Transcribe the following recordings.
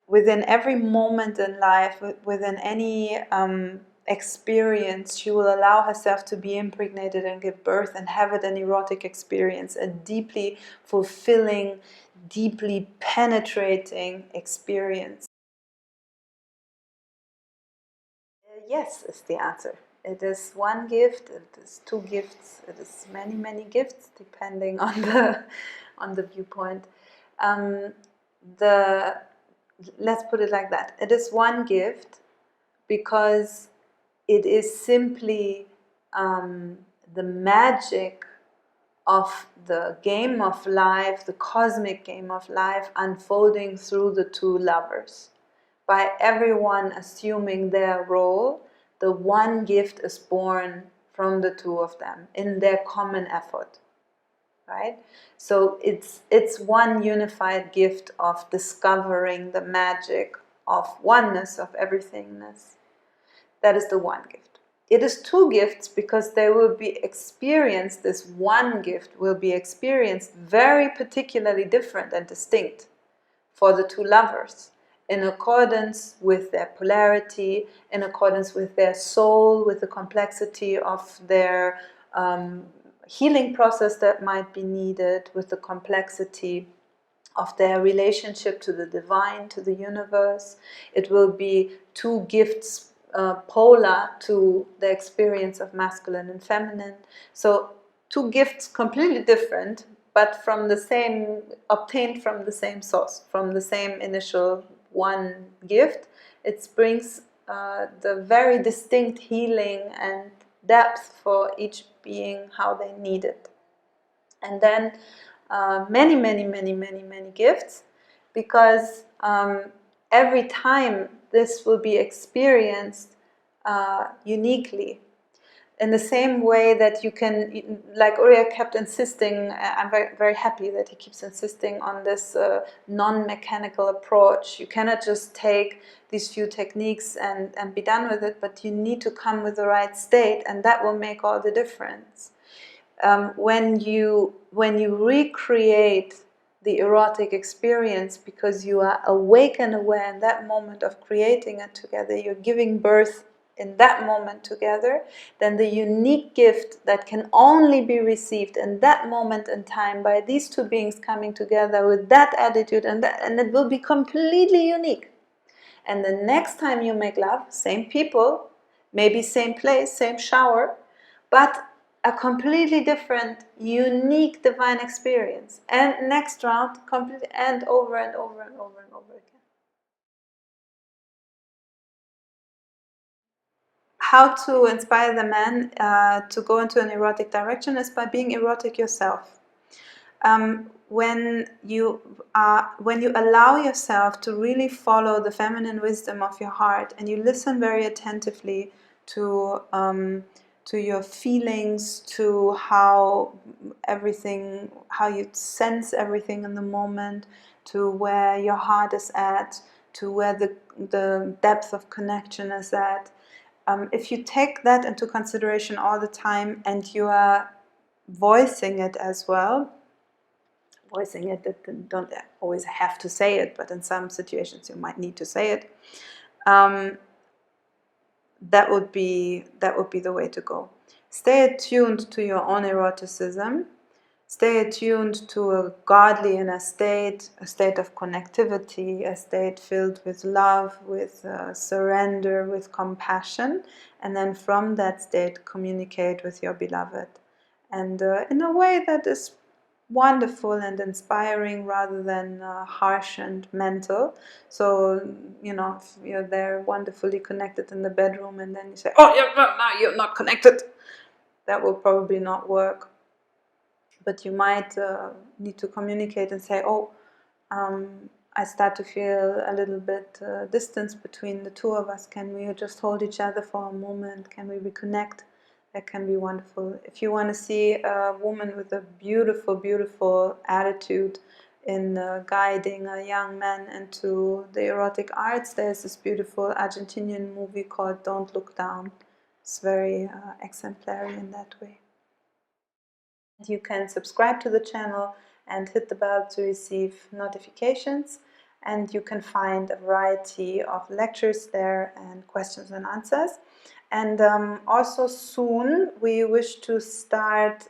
within every moment in life, within any experience, she will allow herself to be impregnated and give birth and have it an erotic experience, a deeply fulfilling, deeply penetrating experience. Yes, is the answer. It is one gift, it is two gifts, it is many, many gifts, depending on the viewpoint. Let's put it like that. It is one gift because it is simply the magic of the game of life, the cosmic game of life, unfolding through the two lovers. By everyone assuming their role, the one gift is born from the two of them in their common effort, right? So it's one unified gift of discovering the magic of oneness, of everythingness. That is the one gift. It is two gifts because they will be experienced, this one gift will be experienced very particularly different and distinct for the two lovers, in accordance with their polarity, in accordance with their soul, with the complexity of their healing process that might be needed, with the complexity of their relationship to the divine, to the universe. It will be two gifts polar to the experience of masculine and feminine. So two gifts completely different, but from the same, obtained from the same source, from the same initial one gift. It brings the very distinct healing and depth for each being how they need it. And then many, many, many, many, many gifts, because every time this will be experienced uniquely. In the same way that you can, like Uriel kept insisting, I'm very, very happy that he keeps insisting on this non-mechanical approach. You cannot just take these few techniques and be done with it, but you need to come with the right state, and that will make all the difference. When you recreate the erotic experience because you are awake and aware in that moment of creating it together, you're giving birth in that moment together, then the unique gift that can only be received in that moment in time by these two beings coming together with that attitude, and it will be completely unique. And the next time you make love, same people, maybe same place, same shower, but a completely different, unique divine experience. And next round, completely, and over and over and over and over again. How to inspire the man to go into an erotic direction is by being erotic yourself. When you allow yourself to really follow the feminine wisdom of your heart, and you listen very attentively to your feelings, to how you sense everything in the moment, to where your heart is at, to where the depth of connection is at. If you take that into consideration all the time, and you are voicing it as well, voicing it, that don't always have to say it, but in some situations you might need to say it, that would be the way to go. Stay attuned to your own eroticism. Stay attuned to a godly inner state, a state of connectivity, a state filled with love, with surrender, with compassion, and then from that state communicate with your beloved. And in a way that is wonderful and inspiring rather than harsh and mental. So, if you're there wonderfully connected in the bedroom and then you say, oh, you're not connected, that will probably not work. But you might need to communicate and say, oh, I start to feel a little bit distance between the two of us. Can we just hold each other for a moment? Can we reconnect? That can be wonderful. If you want to see a woman with a beautiful, beautiful attitude in guiding a young man into the erotic arts, there's this beautiful Argentinian movie called Don't Look Down. It's very exemplary in that way. You can subscribe to the channel and hit the bell to receive notifications. and you can find a variety of lectures there and questions and answers. And also soon we wish to start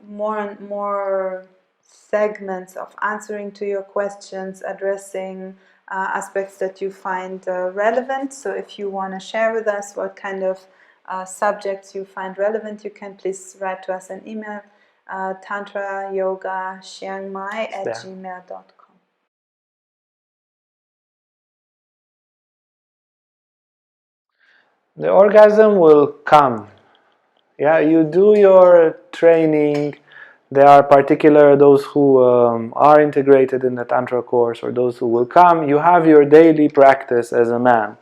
more and more segments of answering to your questions, addressing aspects that you find relevant. So if you want to share with us what kind of subjects you find relevant, you can please write to us an email, Tantra Yoga Chiang Mai @gmail.com. The orgasm will come. Yeah, you do your training. There are particular those who are integrated in the Tantra course, or those who will come. You have your daily practice as a man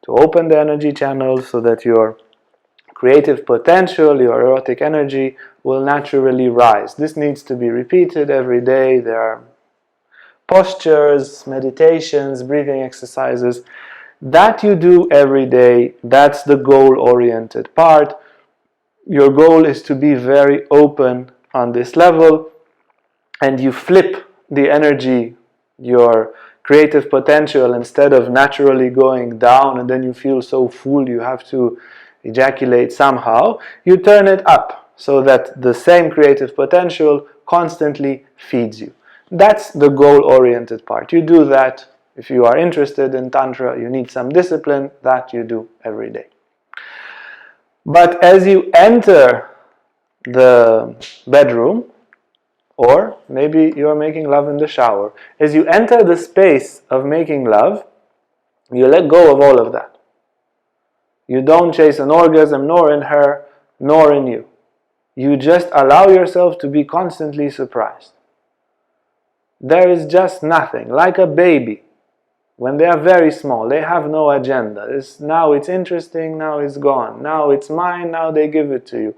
to open the energy channels so that your creative potential, your erotic energy will naturally rise. This needs to be repeated every day. There are postures, meditations, breathing exercises that you do every day. That's the goal-oriented part. Your goal is to be very open on this level, and you flip the energy, your creative potential, instead of naturally going down and then you feel so full you have to ejaculate somehow, you turn it up so that the same creative potential constantly feeds you. That's the goal-oriented part. You do that. If you are interested in Tantra, you need some discipline, that you do every day. But as you enter the bedroom, or maybe you are making love in the shower, as you enter the space of making love, you let go of all of that. You don't chase an orgasm, nor in her, nor in you. You just allow yourself to be constantly surprised. There is just nothing, like a baby. When they are very small, they have no agenda. Now it's interesting, now it's gone. Now it's mine, now they give it to you.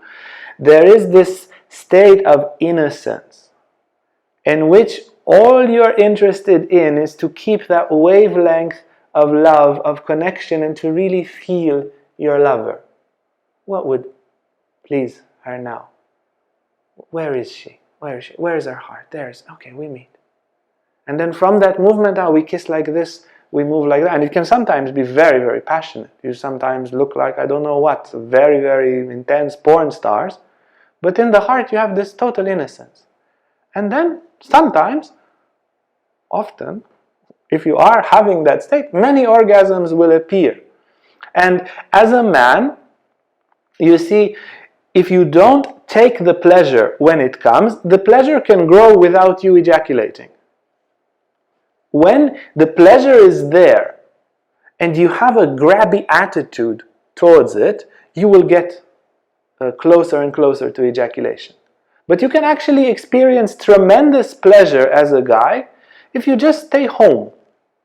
There is this state of innocence in which all you're interested in is to keep that wavelength of love, of connection, and to really feel your lover. What would please her now? Where is she? Where is she? Where is her heart? There's, okay, we meet. And then from that movement, we kiss like this, we move like that. And it can sometimes be very, very passionate. You sometimes look like, I don't know what, very, very intense porn stars. But in the heart, you have this total innocence. And then sometimes, often, if you are having that state, many orgasms will appear. And as a man, you see, if you don't take the pleasure when it comes, the pleasure can grow without you ejaculating. When the pleasure is there and you have a grabby attitude towards it, you will get closer and closer to ejaculation. But you can actually experience tremendous pleasure as a guy if you just stay home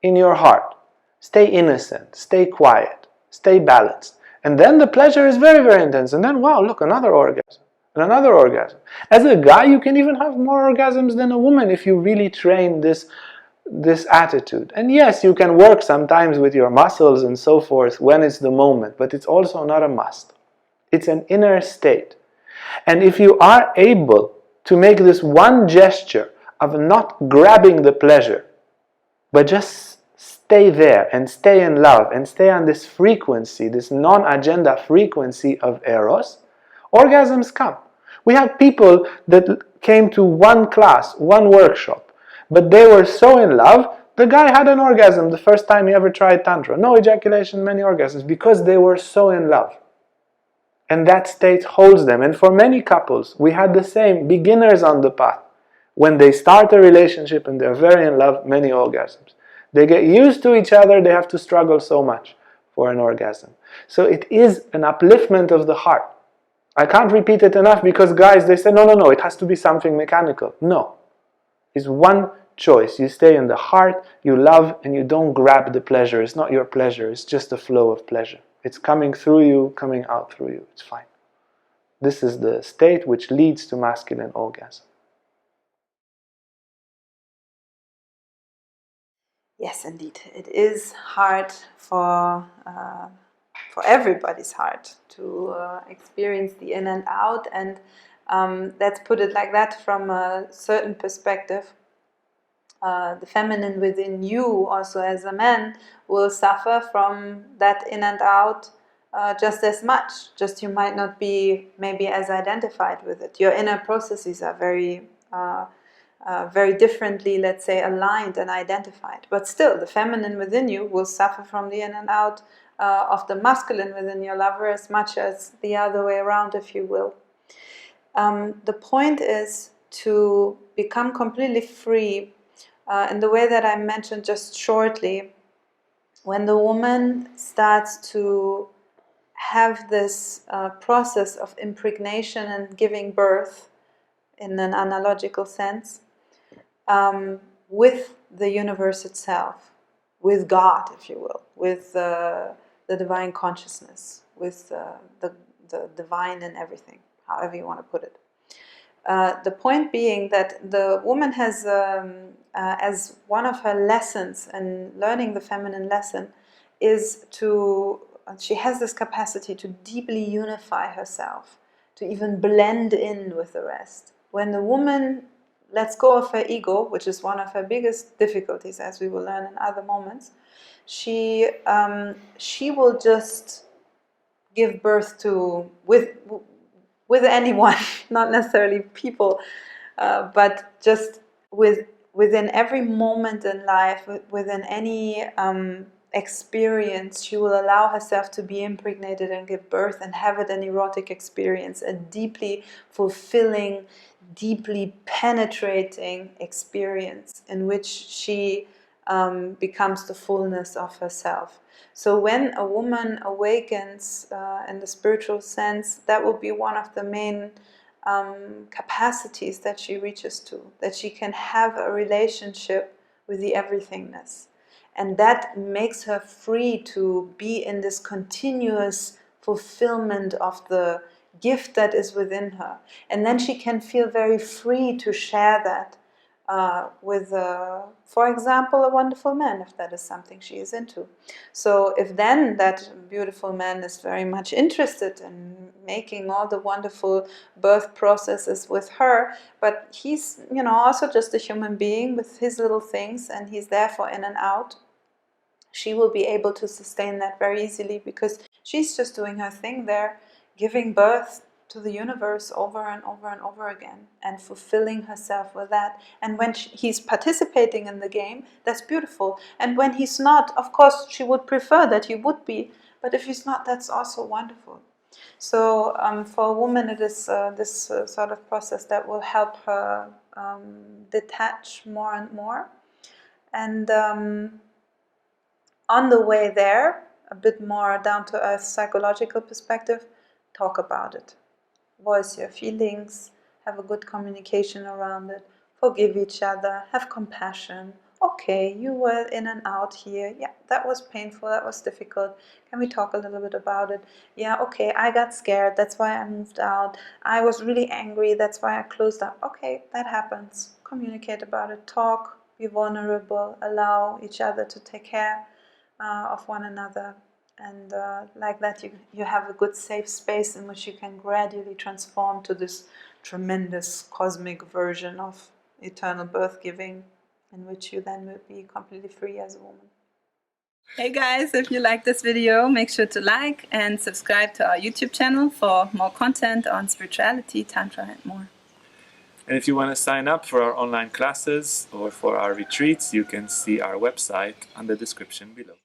in your heart. Stay innocent, stay quiet, stay balanced. And then the pleasure is very, very intense. And then, wow, look, another orgasm. And another orgasm. As a guy, you can even have more orgasms than a woman if you really train this attitude. And yes, you can work sometimes with your muscles and so forth when it's the moment, but it's also not a must. It's an inner state. And if you are able to make this one gesture of not grabbing the pleasure, but just stay there and stay in love and stay on this frequency, this non-agenda frequency of Eros, orgasms come. We have people that came to one class, one workshop, but they were so in love, the guy had an orgasm the first time he ever tried Tantra. No ejaculation, many orgasms, because they were so in love. And that state holds them. And for many couples, we had the same, beginners on the path. When they start a relationship and they're very in love, many orgasms. They get used to each other, they have to struggle so much for an orgasm. So it is an upliftment of the heart. I can't repeat it enough because guys, they say, no, it has to be something mechanical. No. It's one choice. You stay in the heart, you love, and you don't grab the pleasure. It's not your pleasure, it's just a flow of pleasure. It's coming through you, coming out through you. It's fine. This is the state which leads to masculine orgasm. Yes, indeed. It is hard for everybody's heart to experience the in and out, and let's put it like that, from a certain perspective. the feminine within you, also as a man, will suffer from that in and out just as much. Just you might not be maybe as identified with it. Your inner processes are very differently, let's say, aligned and identified. But still, the feminine within you will suffer from the in and out of the masculine within your lover as much as the other way around, if you will. The point is to become completely free in the way that I mentioned just shortly. When the woman starts to have this process of impregnation and giving birth in an analogical sense, with the universe itself, with God, if you will, with the divine consciousness, with the divine in everything, however you want to put it. The point being that the woman has, as one of her lessons in learning the feminine lesson, is she has this capacity to deeply unify herself, to even blend in with the rest. When the woman lets go of her ego, which is one of her biggest difficulties, as we will learn in other moments, she will just give birth to with anyone, not necessarily people, but just within every moment in life, within any experience, she will allow herself to be impregnated and give birth and have it an erotic experience, a deeply fulfilling, deeply penetrating experience in which she becomes the fullness of herself. So when a woman awakens in the spiritual sense, that will be one of the main capacities that she reaches to, that she can have a relationship with the everythingness. And that makes her free to be in this continuous fulfillment of the gift that is within her. And then she can feel very free to share that with, for example, a wonderful man, if that is something she is into. So if then that beautiful man is very much interested in making all the wonderful birth processes with her, but he's, also just a human being with his little things, and he's therefore in and out, she will be able to sustain that very easily, because she's just doing her thing there, giving birth to the universe over and over and over again, and fulfilling herself with that. And when he's participating in the game, that's beautiful. And when he's not, of course, she would prefer that he would be, but if he's not, that's also wonderful. So for a woman, it is this sort of process that will help her detach more and more. And on the way there, a bit more down-to-earth psychological perspective, talk about it. Voice your feelings, have a good communication around it, forgive each other, have compassion. Okay, you were in and out here. Yeah, that was painful, that was difficult. Can we talk a little bit about it? Yeah, okay, I got scared, that's why I moved out. I was really angry, that's why I closed up. Okay, that happens. Communicate about it, talk, be vulnerable, allow each other to take care of one another. And like that, you have a good safe space in which you can gradually transform to this tremendous cosmic version of eternal birth giving, in which you then will be completely free as a woman. Hey guys, if you like this video, make sure to like and subscribe to our YouTube channel for more content on spirituality, Tantra and more. And if you want to sign up for our online classes or for our retreats, you can see our website on the description below.